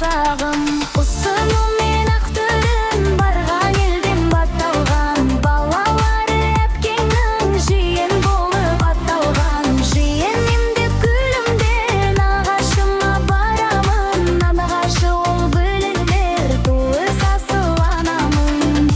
қазағым. Ұсыным мен ақтырын барған елден батталған, балалары әпкеңнің жиен болып атталған. Жиенім деп күлімдер, нағашыма барамын, нағашы ол бөлінер, туыс асыл анамын.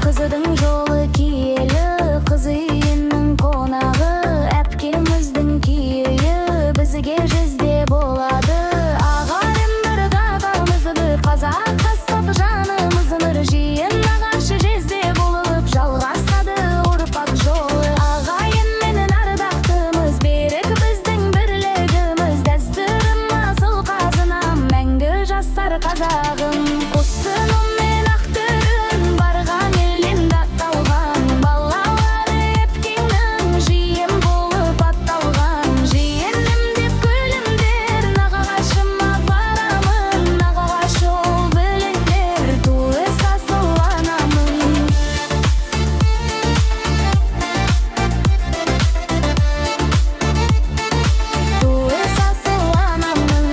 Қызыдың жолы киелі, қыз үйінің қонағы, әпкеміздің күйі бізге жүзде болады. Ағайын бір дағамызды қазақ қасап жанымызыныр, жиен нағашы жезде болып жалғасады ұрпақ жолы. Ағайын менің ардақтымыз, берік біздің бірлігіміз, дәстүрім асыл қазынам, мәңгі жасар қазағым. Ұсыным мен ақтырын барған елден датталған, балалары әпкеңнің жиен болып атталған. Жиенім деп күлімдер, нағашыма барамын, нағашы ол бөлінер, туыс асыл анамын. Туыс асыл анамын.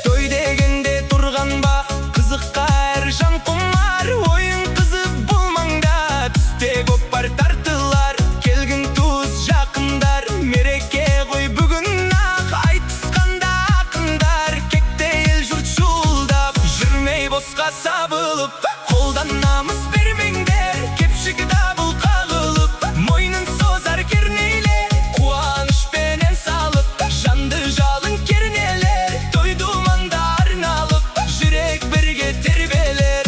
Той дегенде тұрған ба, қызыққа әр жан құмар. Ойын қызып болмаңда, түсте көп бар тартылар. Келгін туыс жақындар, мереке ғой бүгін ақ. Айтысқанда ақындар, кекте ел жұрт шуылдап. Жүрмей босқа сабылып, қолданамыз бермеңдер. Кепшік дабыл қағылып, мойнын созар кернейлер. Қуанышпенен салып, жанды жалын кернелер. Той думанда арналып, жүрек бірге тербелер.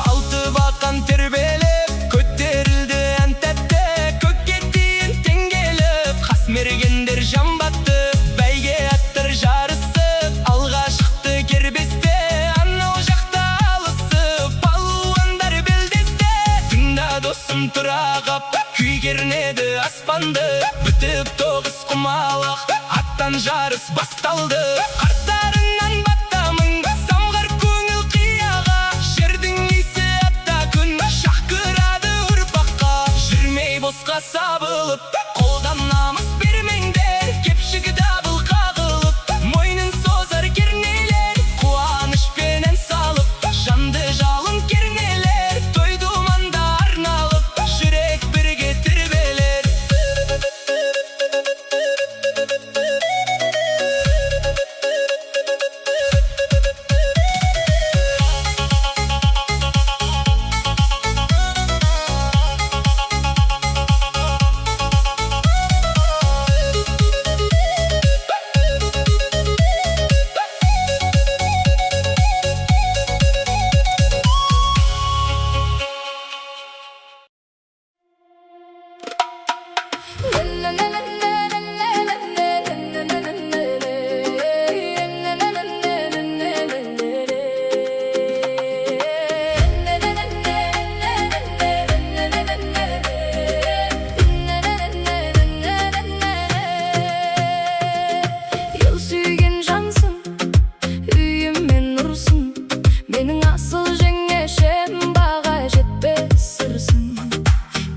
Алты бақан тербеліп, көтерілді ән тәтті. Көкке дейін теңгеліп, қас мергендер жан батты. Бәйге аттыр жарысып, алға шықты кербесте. Анау жақта алысып, палуандар белдесте. Тыңда досым тұра қап, күй кернеді аспанды. Бітіп тоғыз құмалақ, аттан жарыс басталды. Қарттарынан баттамын, самғар көңіл қияға. Жердің исі атта күн, шақырады ұрпаққа. Жүрмей босқа сабылып, қолданамыз бермеңдер. Кепшік дабыл қағылып, мойнын созар кернейлер. Қуанышпенен салып, жанды жалын кернелер. Той думанда арналып, жүрек бірге тербелер.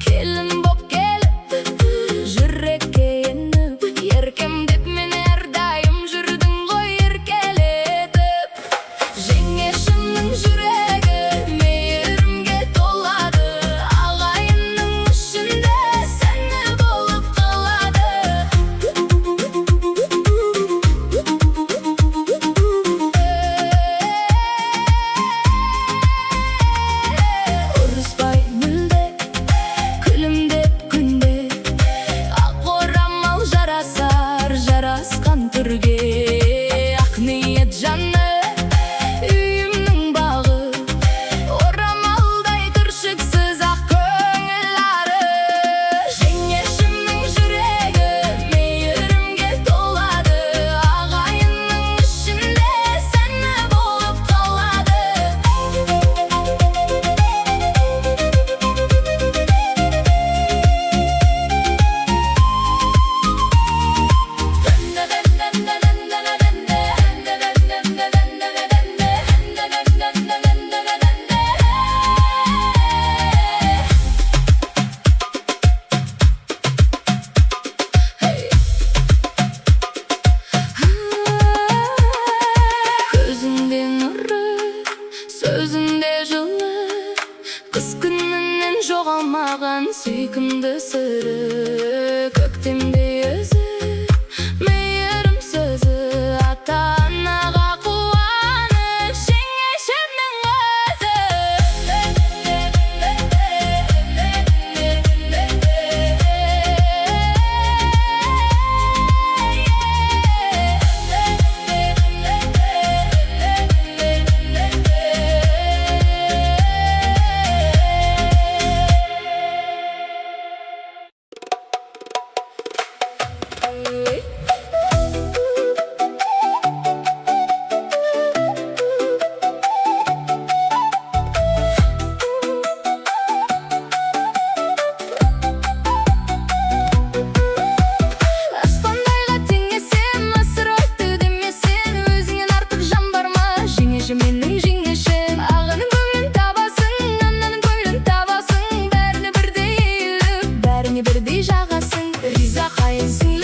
Келін боп келіп, жүрекке Узақ айыз